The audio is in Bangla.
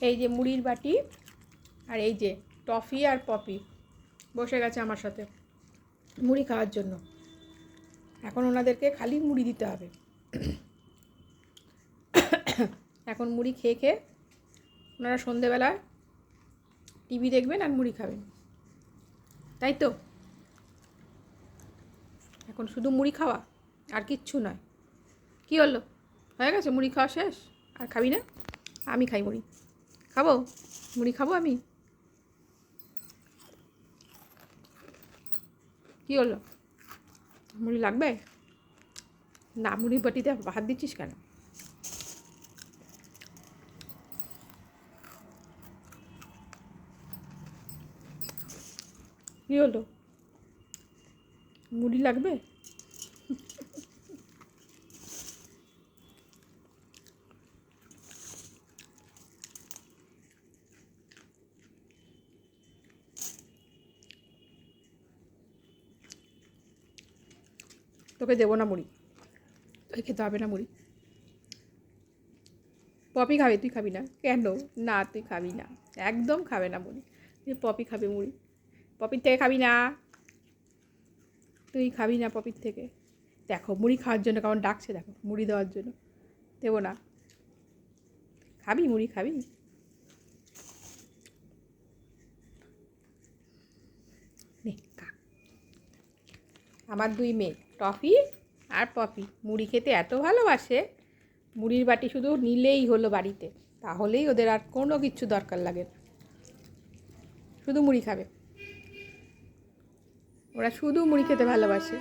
এই যে মুড়ির বাটি আর এই যে টফি আর পপি বসে গেছে আমার সাথে মুড়ি খাওয়ার জন্য। এখন ওনাদেরকে খালি মুড়ি দিতে হবে। এখন মুড়ি খেয়ে খেয়ে ওনারা সন্ধেবেলায় টিভি দেখবেন আর মুড়ি খাবেন, তাই তো? এখন শুধু মুড়ি খাওয়া আর কিচ্ছু নয়। কী হলো, হয়ে গেছে মুড়ি খাওয়া শেষ? আর খাবি না? আমি খাই মুড়ি, খাবো মুড়ি, খাবো আমি। কী হলো, মুড়ি লাগবে না? মুড়ি বাটিতে হাত দিচ্ছিস কেন? কী হলো, মুড়ি লাগবে? তোকে দেবো না মুড়ি, তোকে খেতে হবে না মুড়ি। পপি খাবে, তুই খাবি না কেন? না তুই খাবি না, একদম খাবে না মুড়ি। তুই পপি খাবে মুড়ি, পপির থেকে খাবি না, তুই খাবি না পপির থেকে। দেখো মুড়ি খাওয়ার জন্য কেমন ডাকছে, দেখো মুড়ি দেওয়ার জন্য। দেবো না, খাবি মুড়ি, খাবি? নে খা। আমার দুই মেয়ে টফি আর পপি মুড়ি খেতে এত ভালোবাসে, মুড়ির বাটি শুধু নিলেই হলো বাড়িতে, তাহলেই ওদের আর কোনো কিছু দরকার লাগে না, শুধু মুড়ি খাবে। ওরা শুধু মুড়ি খেতে ভালোবাসে।